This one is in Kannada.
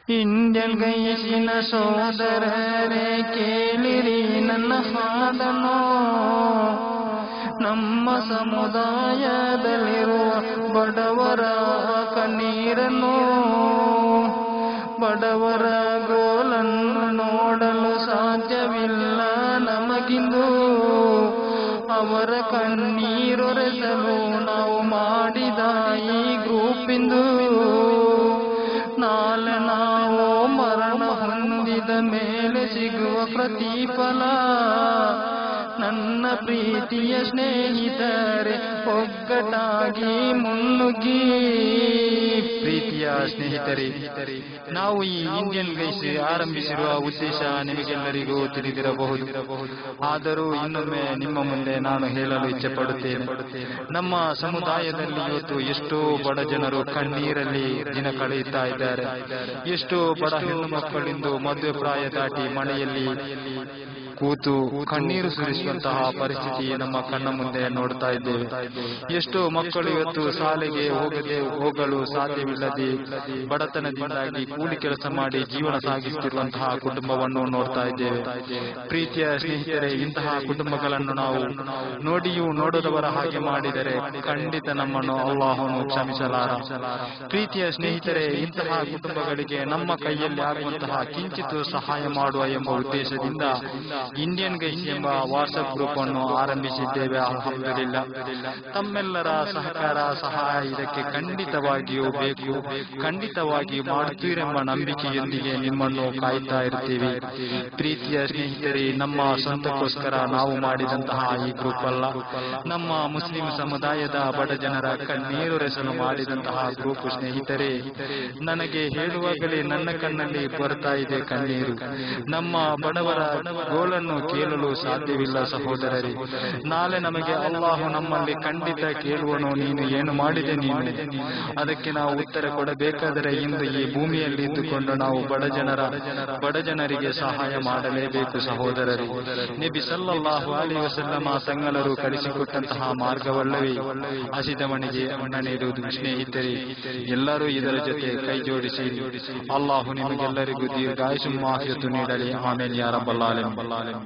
ಇಂಡಿಯನ್ ಗೈಸಿನ ಸೋದರರೇ ಕೇಳಿರಿ ನನ್ನ ಹಾಡನ್ನು. ನಮ್ಮ ಸಮುದಾಯದಲ್ಲಿರುವ ಬಡವರ ಕಣ್ಣೀರನ್ನು, ಬಡವರ ಗೋಲನ್ನು ನೋಡಲು ಸಾಧ್ಯವಿಲ್ಲ ನಮಗಿಂದು. ಅವರ ಕಣ್ಣೀರೊರೆಸಲು ನಾವು ಮಾಡಿದ ಈ ಗ್ರೂಪಿಂದು. ನಾಳೆ ನಾವು ಮರಣ ಹೊಂದಿದ ಮೇಲೆ ಸಿಗುವ ಪ್ರತಿಫಲ. ನನ್ನ ಪ್ರೀತಿಯ ಸ್ನೇಹಿತರೆ ಒಗ್ಗಟ್ಟಾಗಿ ಮುನ್ನುಗ್ಗಿ. ಪ್ರೀತಿಯ ಸ್ನೇಹಿತರೆ, ನಾವು ಈ ಇಂಡಿಯನ್ ಗೈಸ್ ಆರಂಭಿಸಿರುವ ಉದ್ದೇಶ ನಿಮಗೆಲ್ಲರಿಗೂ ತಿಳಿದಿರಬಹುದು. ಆದರೂ ಇನ್ನೊಮ್ಮೆ ನಿಮ್ಮ ಮುಂದೆ ನಾನು ಹೇಳಲು ಇಚ್ಛೆ ಪಡುತ್ತೇನೆ. ನಮ್ಮ ಸಮುದಾಯದಲ್ಲಿ ಇವತ್ತು ಎಷ್ಟೋ ಬಡ ಜನರು ಕಣ್ಣೀರಲ್ಲಿ ದಿನ ಕಳೆಯುತ್ತಾ ಇದ್ದಾರೆ. ಎಷ್ಟೋ ಬಡ ಹೆಣ್ಣು ಮಕ್ಕಳಿಂದು ಮದುವೆ ಪ್ರಾಯ ದಾಟಿ ಮನೆಯಲ್ಲಿ ಕೂತು ಕಣ್ಣೀರು ಸುರಿಸುವಂತಹ ಪರಿಸ್ಥಿತಿ ನಮ್ಮ ಕಣ್ಣ ಮುಂದೆ ನೋಡ್ತಾ ಇದ್ದೇವೆ. ಎಷ್ಟೋ ಮಕ್ಕಳು ಇವತ್ತು ಶಾಲೆಗೆ ಹೋಗಲು ಸಾಧ್ಯವಿಲ್ಲದೆ ಬಡತನದಿಂದಾಗಿ ಕೂಲಿ ಕೆಲಸ ಮಾಡಿ ಜೀವನ ಸಾಗಿಸುತ್ತಿರುವಂತಹ ಕುಟುಂಬವನ್ನು ನೋಡ್ತಾ ಇದ್ದೇವೆ. ಪ್ರೀತಿಯ ಸ್ನೇಹಿತರೆ, ಇಂತಹ ಕುಟುಂಬಗಳನ್ನು ನಾವು ನೋಡಿಯೂ ನೋಡದವರ ಹಾಗೆ ಮಾಡಿದರೆ ಖಂಡಿತ ನಮ್ಮನ್ನು ಅಲ್ಲಾಹನು ಕ್ಷಮಿಸಲಾರ. ಪ್ರೀತಿಯ ಸ್ನೇಹಿತರೆ, ಇಂತಹ ಕುಟುಂಬಗಳಿಗೆ ನಮ್ಮ ಕೈಯಲ್ಲಿ ಆಗುವಂತಹ ಕಿಂಚಿತ್ತು ಸಹಾಯ ಮಾಡುವ ಎಂಬ ಉದ್ದೇಶದಿಂದ ಇಂಡಿಯನ್ ಗೈಸ್ ಎಂಬ ವಾಟ್ಸ್ಆಪ್ ಗ್ರೂಪ್ ಅನ್ನು ಆರಂಭಿಸಿದ್ದೇವೆ. ಅಲ್ಹಮ್ದುಲಿಲ್ಲಾ. ತಮ್ಮೆಲ್ಲರ ಸಹಕಾರ ಸಹಾಯ ಇದಕ್ಕೆ ಖಂಡಿತವಾಗಿಯೂ ಬೇಕು. ಖಂಡಿತವಾಗಿ ಮಾಡುತ್ತೀರೆಂಬ ನಂಬಿಕೆಯೊಂದಿಗೆ ನಿಮ್ಮನ್ನು ಕಾಯ್ತಾ ಇರ್ತೀವಿ. ಪ್ರೀತಿಯ ಸ್ನೇಹಿತರೆ, ನಮ್ಮ ಸ್ವಂತಕ್ಕೋಸ್ಕರ ನಾವು ಮಾಡಿದಂತಹ ಈ ಗ್ರೂಪ್ ಅಲ್ಲ, ನಮ್ಮ ಮುಸ್ಲಿಂ ಸಮುದಾಯದ ಬಡ ಜನರ ಕಣ್ಣೀರೊರೆಸಲು ಮಾಡಿದಂತಹ ಗ್ರೂಪ್. ಸ್ನೇಹಿತರೆ, ನನಗೆ ಹೇಳುವಾಗಲೇ ನನ್ನ ಕಣ್ಣಲ್ಲಿ ಬರ್ತಾ ಇದೆ ಕಣ್ಣೀರು. ನಮ್ಮ ಬಡವರ ಗೋಲನ್ನು ಕೇಳಲು ಸಾಧ್ಯವಿಲ್ಲ ಸಹೋದರರೇ. ನಾಳೆ ನಮಗೆ ಅಲ್ಲಾಹು ನಮ್ಮಲ್ಲಿ ಖಂಡಿತ ಕೇಳುವನು, ನೀನು ಏನು ಮಾಡಿದೆ, ನೀನು ಅದಕ್ಕೆ ನಾವು ಉತ್ತರ ಕೊಡಬೇಕಾದರೆ ಇಂದು ಈ ಭೂಮಿಯಲ್ಲಿ ಇದ್ದುಕೊಂಡು ನಾವು ಬಡ ಜನರಿಗೆ ಸಹಾಯ ಮಾಡಲೇಬೇಕು ಸಹೋದರರೇ. ನಬಿ ಸಲ್ಲಲ್ಲಾಹು ಅಲೈಹಿ ವಸಲ್ಲಮ ತಂಗಳರು ಕಲಿಸಿಕೊಟ್ಟಂತಹ ಮಾರ್ಗವಲ್ಲವೇ ಹಸಿದವನಿಗೆ ಅನ್ನ ನೀಡುವುದು. ಸ್ನೇಹಿತರೆ, ಎಲ್ಲರೂ ಇದರ ಜೊತೆ ಕೈ ಜೋಡಿಸಿ. ಅಲ್ಲಾಹು ನಿಮಗೆಲ್ಲರಿಗೂ ದೀರ್ಘಾಯುಷು ಆಫಿಯತ್ತು ನೀಡಲಿ. ಆಮೀನ್ ಯಾ ರಬ್ಬಲ್ ಆಲಮೀನ್.